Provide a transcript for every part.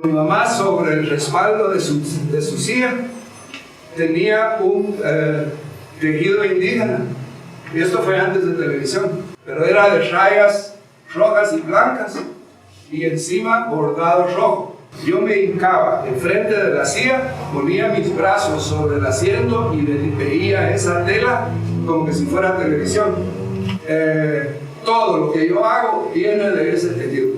Mi mamá, sobre el respaldo de su silla, tenía un tejido indígena. Y esto fue antes de televisión. Pero era de rayas rojas y blancas y encima bordado rojo. Yo me hincaba enfrente de la silla, ponía mis brazos sobre el asiento y veía esa tela como que si fuera televisión. Todo lo que yo hago viene de ese tejido.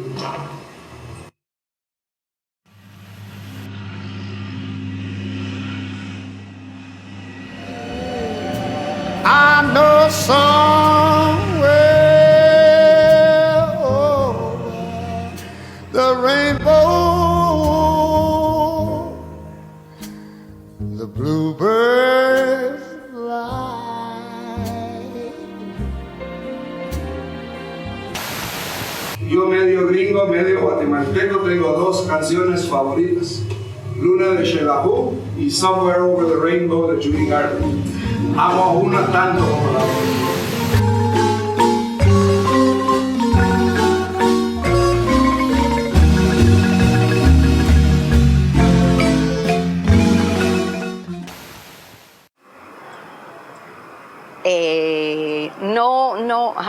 I know somewhere over the rainbow, the bluebirds fly. Yo medio gringo, medio guatemalteco, tengo dos canciones favoritas. Luna de Xelajú y Somewhere Over the Rainbow de Judy Garland. Amo a una tanto como la otra.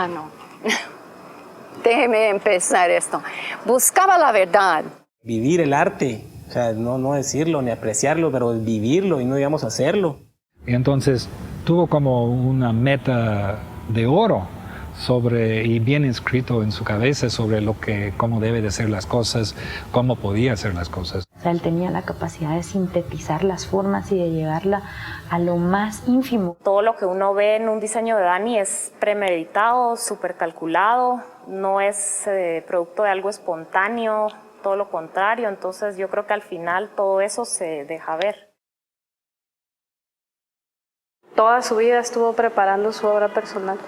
No. Déjeme empezar esto. Buscaba la verdad. Vivir el arte, o sea, no decirlo ni apreciarlo, pero vivirlo y no digamos hacerlo. Y entonces tuvo como una meta de oro y bien inscrito en su cabeza sobre cómo debe de ser las cosas, cómo podía hacer las cosas. O sea, él tenía la capacidad de sintetizar las formas y de llevarla a lo más ínfimo. Todo lo que uno ve en un diseño de Dani es premeditado, súper calculado, no es producto de algo espontáneo, todo lo contrario. Entonces yo creo que al final todo eso se deja ver. Toda su vida estuvo preparando su obra personal.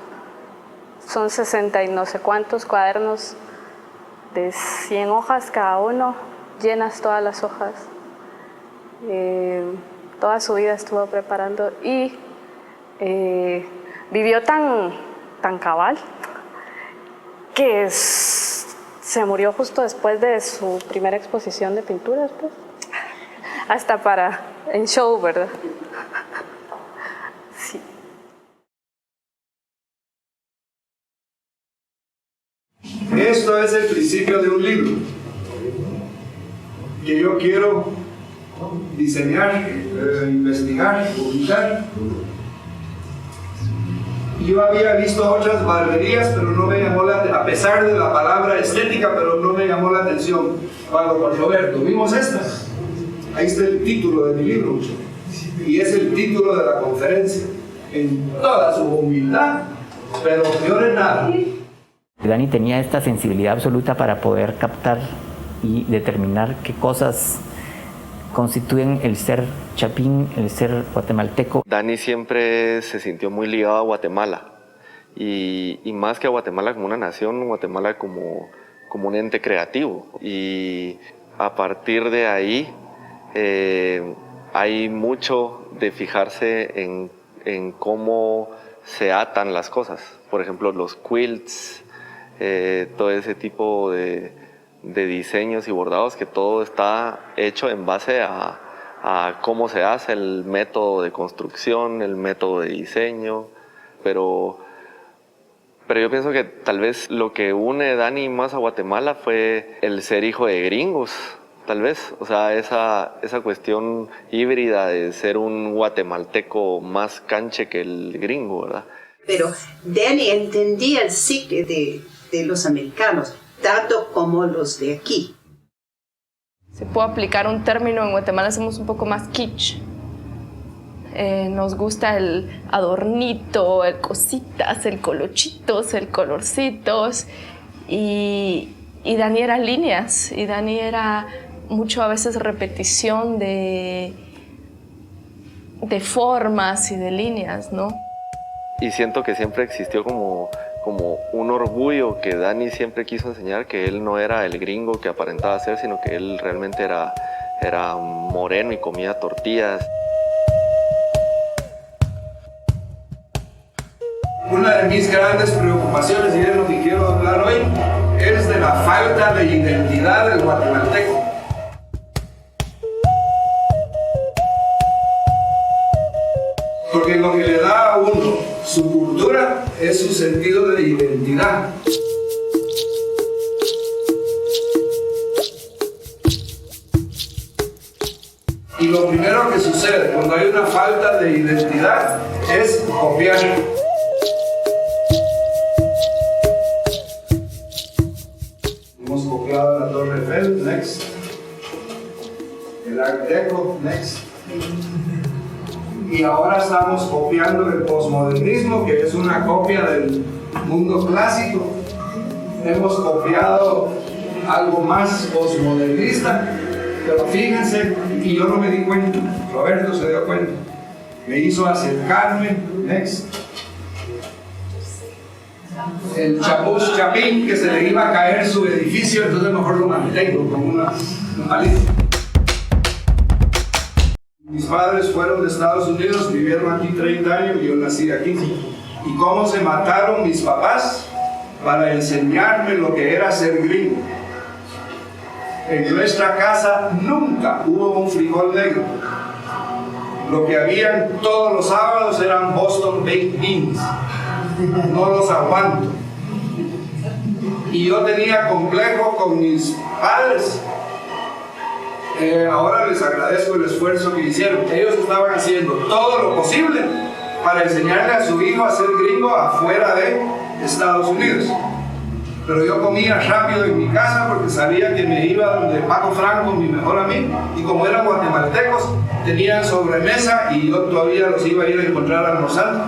Son 60 y no sé cuántos cuadernos de 100 hojas cada uno, llenas todas las hojas. Toda su vida estuvo preparando y vivió tan cabal que se murió justo después de su primera exposición de pinturas, pues. Hasta en show, ¿verdad? Sí. Esto es el principio de un libro que yo quiero diseñar, investigar, publicar. Yo había visto otras barberías, pero no me llamó a pesar de la palabra estética, pero no me llamó la atención. Cuando con Roberto vimos esta, ahí está el título de mi libro, y es el título de la conferencia, en toda su humildad, pero peor en nada. Dani tenía esta sensibilidad absoluta para poder captar y determinar qué cosas constituyen el ser chapín, el ser guatemalteco. Dani siempre se sintió muy ligado a Guatemala y más que a Guatemala como una nación, Guatemala como un ente creativo. Y a partir de ahí hay mucho de fijarse en cómo se atan las cosas. Por ejemplo, los quilts, todo ese tipo de diseños y bordados, que todo está hecho en base a cómo se hace, el método de construcción, el método de diseño, pero yo pienso que tal vez lo que une Dani más a Guatemala fue el ser hijo de gringos, tal vez, o sea, esa cuestión híbrida de ser un guatemalteco más canche que el gringo, ¿verdad? Pero Dani entendía el ciclo de los americanos, tanto como los de aquí. Se puede aplicar un término, en Guatemala somos un poco más kitsch. Nos gusta el adornito, el cositas, el colochitos, el colorcitos. Y Dani era líneas, y Dani era mucho a veces repetición de formas y de líneas, ¿no? Y siento que siempre existió como un orgullo que Dani siempre quiso enseñar, que él no era el gringo que aparentaba ser, sino que él realmente era moreno y comía tortillas. Una de mis grandes preocupaciones, y es lo que quiero hablar hoy, es de la falta de identidad del guatemalteco. Porque lo que le da a uno su cultura es su sentido de identidad. Y lo primero que sucede cuando hay una falta de identidad es copiar. Hemos copiado la Torre Eiffel, next. El Art Deco, next. Y ahora estamos copiando el posmodernismo, que es una copia del mundo clásico. Hemos copiado algo más posmodernista, pero fíjense, y yo no me di cuenta, Roberto se dio cuenta, me hizo acercarme, next, el Chapuz Chapín, que se le iba a caer su edificio, entonces mejor lo mantengo con una maleta. Mis padres fueron de Estados Unidos, vivieron aquí 30 años y yo nací aquí. ¿Y cómo se mataron mis papás para enseñarme lo que era ser gringo? En nuestra casa nunca hubo un frijol negro. Lo que habían todos los sábados eran Boston Baked Beans. No los aguanto. Y yo tenía complejo con mis padres. Ahora les agradezco el esfuerzo que hicieron. Ellos estaban haciendo todo lo posible para enseñarle a su hijo a ser gringo afuera de Estados Unidos. Pero yo comía rápido en mi casa porque sabía que me iba donde Paco Franco, mi mejor amigo, y como eran guatemaltecos, tenían sobremesa y yo todavía los iba a ir a encontrar almorzando.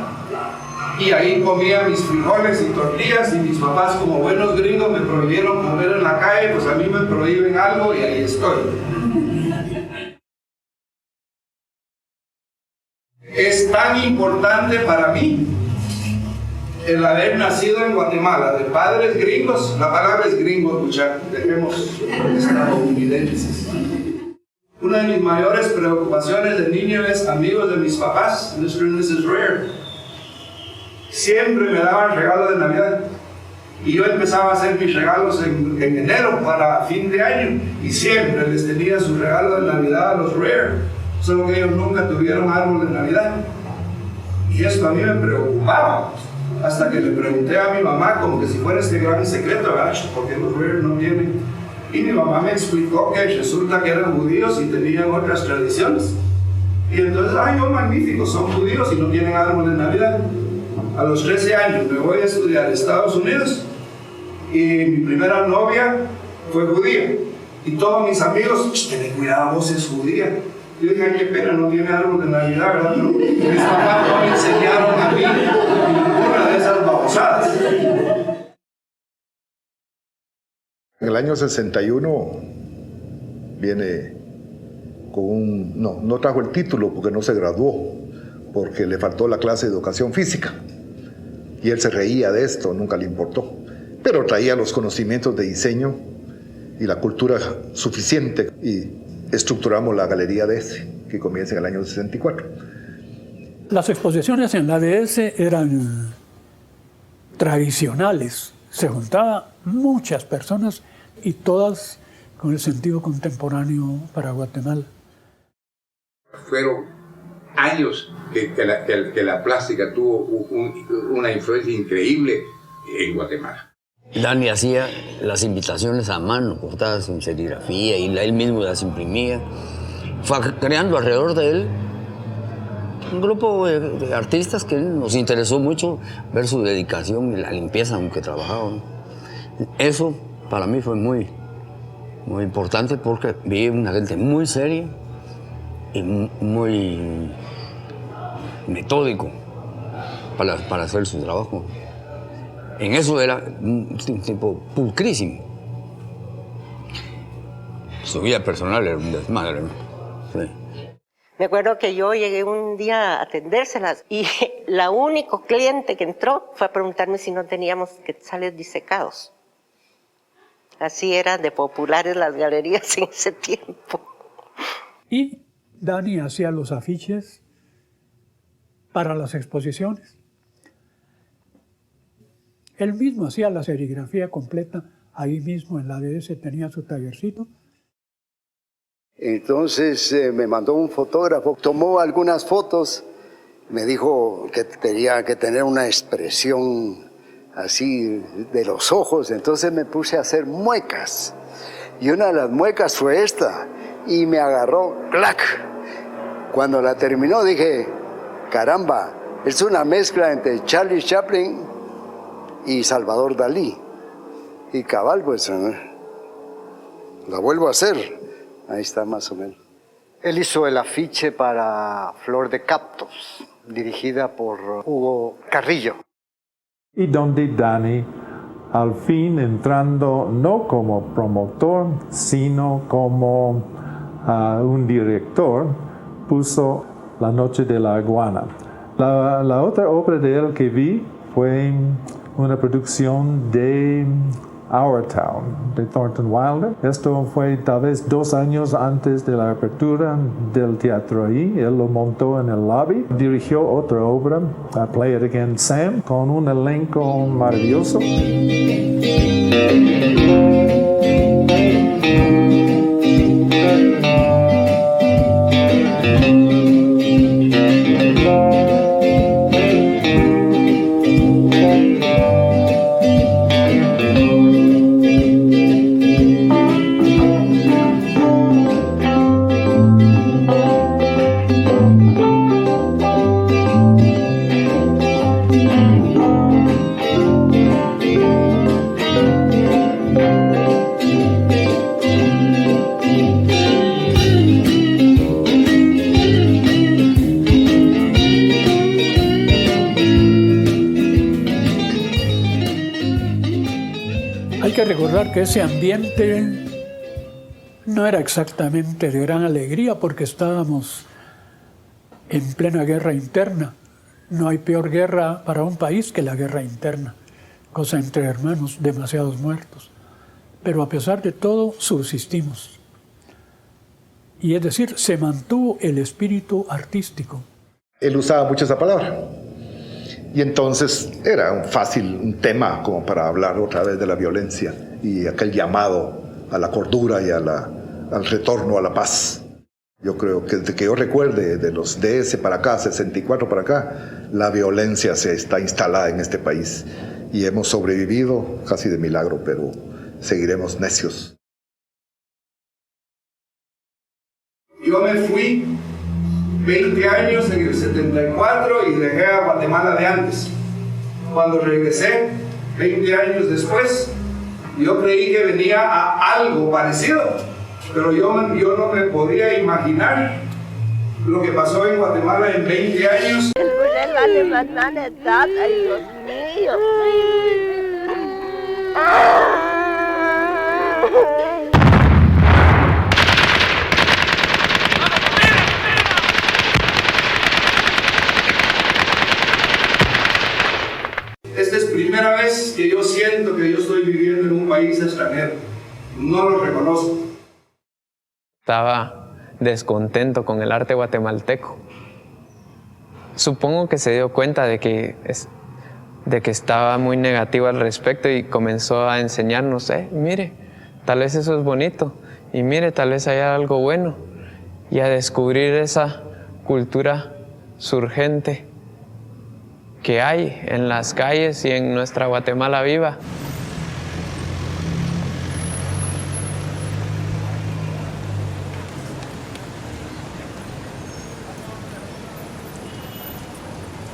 Y ahí comía mis frijoles y tortillas, y mis papás, como buenos gringos, me prohibieron comer en la calle, pues a mí me prohíben algo y ahí estoy. Es tan importante para mí el haber nacido en Guatemala, de padres gringos. La palabra es gringo, escuchar, dejemos estadounidenses. Una de mis mayores preocupaciones de niño es amigos de mis papás, Mr. and Mrs. Rare. Siempre me daban regalo de Navidad. Y yo empezaba a hacer mis regalos en enero para fin de año. Y siempre les tenía su regalo de Navidad a los Rare. Solo que ellos nunca tuvieron árbol de Navidad. Y esto a mí me preocupaba. Hasta que le pregunté a mi mamá, como que si fuera este gran secreto, ¿por qué los Rare no tienen? Y mi mamá me explicó que resulta que eran judíos y tenían otras tradiciones. Y entonces, ¡ay, oh, magnífico! Son judíos y no tienen árbol de Navidad. A los 13 años me voy a estudiar a Estados Unidos y mi primera novia fue judía. Y todos mis amigos, ten cuidado, vos es judía. Yo dije, ay, qué pena, no tiene árbol de Navidad, ¿verdad? No, mis papás no me enseñaron a mí ninguna de esas babosadas. En el año 61 viene con no trajo el título porque no se graduó, porque le faltó la clase de educación física. Y él se reía de esto, nunca le importó. Pero traía los conocimientos de diseño y la cultura suficiente y estructuramos la galería DS, que comienza en el año 64. Las exposiciones en la DS eran tradicionales. Se juntaban muchas personas y todas con el sentido contemporáneo para Guatemala. Fueron años que la plástica tuvo una influencia increíble en Guatemala. Dani hacía las invitaciones a mano, cortadas en serigrafía, y él mismo las imprimía. Fue creando alrededor de él un grupo de artistas que nos interesó mucho ver su dedicación y la limpieza con que trabajaban. Eso para mí fue muy importante porque vi una gente muy seria y muy metódico para hacer su trabajo. En eso era un tipo pulcrísimo. Su vida personal era un desmadre, ¿no? Sí. Me acuerdo que yo llegué un día a atendérselas y la único cliente que entró fue a preguntarme si no teníamos quetzales disecados. Así eran de populares las galerías en ese tiempo. Y Dani hacía los afiches para las exposiciones. Él mismo hacía la serigrafía completa, ahí mismo en la DS tenía su tallercito. Entonces me mandó un fotógrafo, tomó algunas fotos Me dijo que tenía que tener una expresión así de los ojos, entonces me puse a hacer muecas. Y una de las muecas fue esta, y me agarró, ¡clac! Cuando la terminó dije, caramba, es una mezcla entre Charlie Chaplin y Salvador Dalí. Y cabal, pues, la vuelvo a hacer. Ahí está más o menos. Él hizo el afiche para Flor de Cactus, dirigida por Hugo Carrillo. Y donde Dani, al fin entrando no como promotor, sino como un director, puso La Noche de la Iguana. La otra obra de él que vi fue una producción de Our Town, de Thornton Wilder. Esto fue tal vez 2 años antes de la apertura del teatro ahí. Él lo montó en el lobby. Dirigió otra obra, Play It Again Sam, con un elenco maravilloso. Hay que recordar que ese ambiente no era exactamente de gran alegría porque estábamos en plena guerra interna. No hay peor guerra para un país que la guerra interna, cosa entre hermanos, demasiados muertos. Pero a pesar de todo, subsistimos. Y es decir, se mantuvo el espíritu artístico. Él usaba mucho esa palabra. Y entonces era un tema como para hablar otra vez de la violencia y aquel llamado a la cordura y al retorno a la paz. Yo creo que desde que yo recuerde, de los DS para acá, 64 para acá, la violencia se está instalada en este país. Y hemos sobrevivido casi de milagro, pero seguiremos necios. Yo me fui 20 años en el 74 y dejé a Guatemala de antes. Cuando regresé, 20 años después, yo creí que venía a algo parecido, pero yo no me podía imaginar lo que pasó en Guatemala en 20 años. Esta es primera vez que yo siento que yo estoy viviendo en un país extranjero. No lo reconozco. Estaba descontento con el arte guatemalteco. Supongo que se dio cuenta de que estaba muy negativo al respecto y comenzó a enseñarnos, mire, tal vez eso es bonito, y mire, tal vez haya algo bueno, y a descubrir esa cultura surgente que hay en las calles y en nuestra Guatemala viva.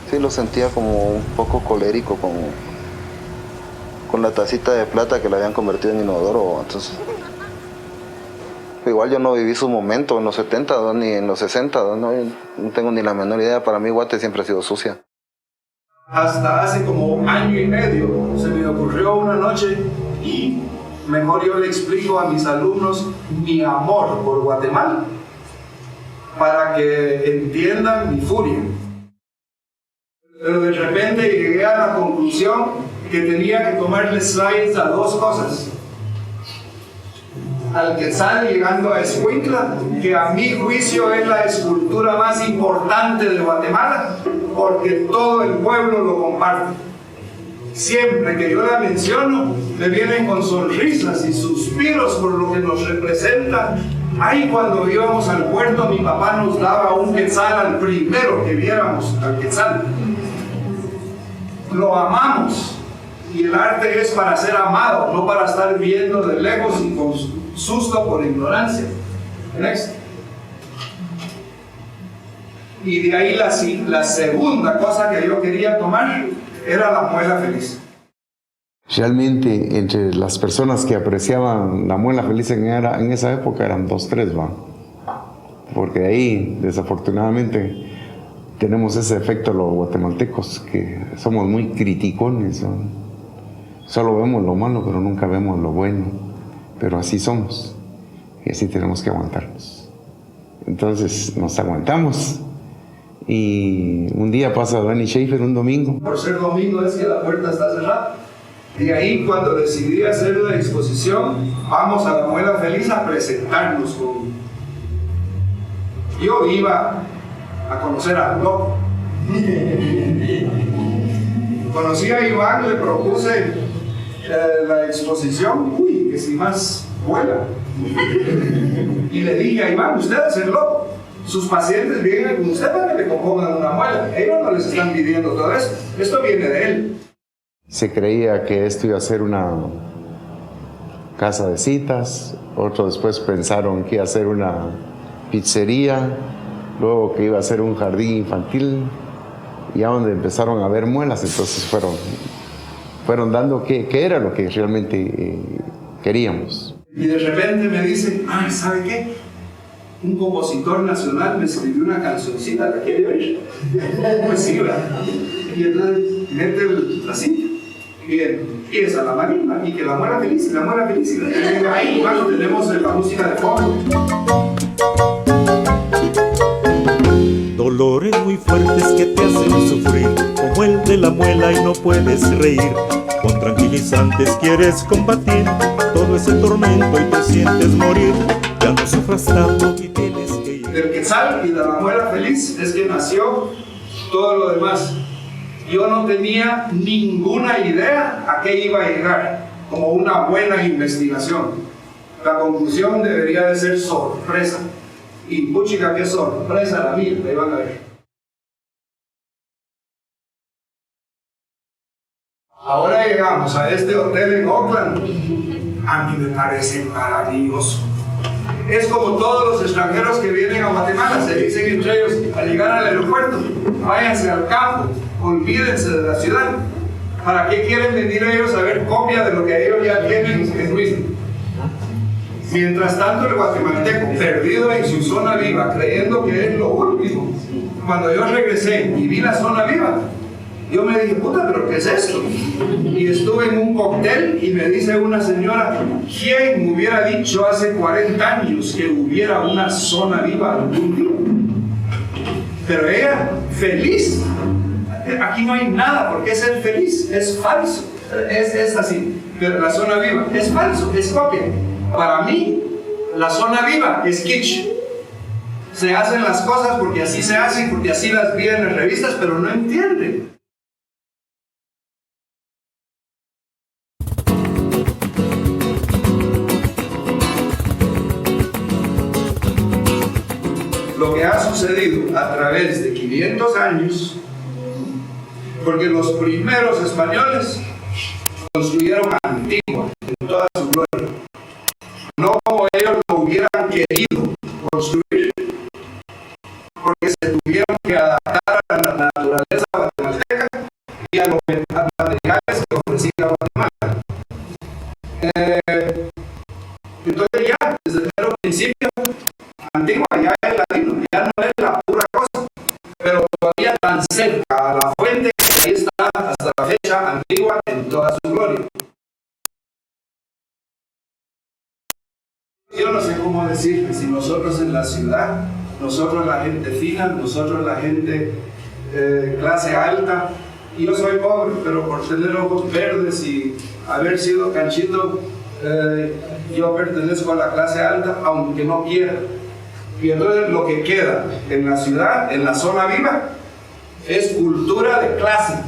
Sí, lo sentía como un poco colérico con la tacita de plata que la habían convertido en inodoro. Entonces, igual yo no viví su momento en los 70 ni en los 60, no tengo ni la menor idea. Para mí Guate siempre ha sido sucia. Hasta hace como año y medio se me ocurrió una noche y mejor yo le explico a mis alumnos mi amor por Guatemala para que entiendan mi furia. Pero de repente llegué a la conclusión que tenía que tomarle slides a 2 cosas. Al Quetzal llegando a Escuintla, que a mi juicio es la escultura más importante de Guatemala, porque todo el pueblo lo comparte. Siempre que yo la menciono, me vienen con sonrisas y suspiros por lo que nos representa Ahí cuando íbamos al puerto, mi papá nos daba un quetzal al primero que viéramos, al quetzal. Lo amamos. Y el arte es para ser amado, no para estar viendo de lejos y con susto por ignorancia. Next. Y de ahí la segunda cosa que yo quería tomar era la muela feliz. Realmente entre las personas que apreciaban la muela feliz en esa época eran 2, 3, ¿va? Porque ahí desafortunadamente tenemos ese efecto los guatemaltecos, que somos muy criticones, ¿va? Solo vemos lo malo pero nunca vemos lo bueno, pero así somos y así tenemos que aguantarnos. Entonces nos aguantamos. Y un día pasa Danny Schaefer, un domingo. Por ser domingo es que la puerta está cerrada. Y ahí cuando decidí hacer la exposición, vamos a la muela feliz a presentarnos con... Yo iba a conocer al loco. Conocí a Iván, le propuse la exposición, uy, que si más vuela. Y le dije a Iván, usted es el loco. Sus pacientes vienen con usted para que le compongan una muela. Ellos no les están pidiendo todo eso. Esto viene de él. Se creía que esto iba a ser una casa de citas, otros después pensaron que iba a ser una pizzería, luego que iba a ser un jardín infantil, y ya donde empezaron a ver muelas, entonces fueron dando qué era lo que realmente queríamos. Y de repente me dicen, ¿sabe qué? Un compositor nacional me escribió una cancioncita, ¿la quiere oír? Pues sí, ¿verdad? Y entonces mete la cinta. Y empieza la marimba, y que la muela feliz, y la muela feliz. Y ahí igual tenemos la música de fondo. Dolores muy fuertes que te hacen sufrir, como el de la muela y no puedes reír. Con tranquilizantes quieres combatir todo ese tormento y te sientes morir. Ya no sufras tanto y tienes que ir. Del quetzal y de la muela feliz es que nació todo lo demás. Yo no tenía ninguna idea a qué iba a llegar, como una buena investigación. La conclusión debería de ser sorpresa. Y puchica, qué sorpresa la mía, ahí van a ver. Ahora llegamos a este hotel en Oakland. A mí me parece maravilloso. Es como todos los extranjeros que vienen a Guatemala, se dicen entre ellos al llegar al aeropuerto, váyanse al campo, olvídense de la ciudad. ¿Para qué quieren venir ellos a ver copia de lo que ellos ya tienen en Luis? Mientras tanto el guatemalteco, perdido en su zona viva, creyendo que es lo último. Cuando yo regresé y vi la zona viva, yo me dije, puta, ¿pero qué es esto? Y estuve en un cóctel y me dice una señora, ¿quién me hubiera dicho hace 40 años que hubiera una zona viva algún día? Pero ella, feliz. Aquí no hay nada, porque ser feliz es falso. Es así. Pero la zona viva es falso, es copia. Para mí, la zona viva es kitsch. Se hacen las cosas porque así se hacen, porque así las vi en las revistas, pero no entienden. Lo que ha sucedido a través de 500 años, porque los primeros españoles construyeron Antigua en toda su gloria, no como ellos lo hubieran querido construir, porque se tuvieron que adaptar a la naturaleza guatemalteca y a los materiales que ofrecía Guatemala. Entonces ya, desde el principio, Antigua ya es latino, ya no es la pura cosa, pero todavía tan cerca a la fuente que ahí está hasta la fecha Antigua en toda su gloria. Yo no sé cómo decirte, si nosotros en la ciudad, nosotros la gente fina, nosotros la gente clase alta, y yo soy pobre, pero por tener ojos verdes y haber sido canchito, yo pertenezco a la clase alta, aunque no quiera. Y entonces lo que queda en la ciudad, en la zona viva, es cultura de clase.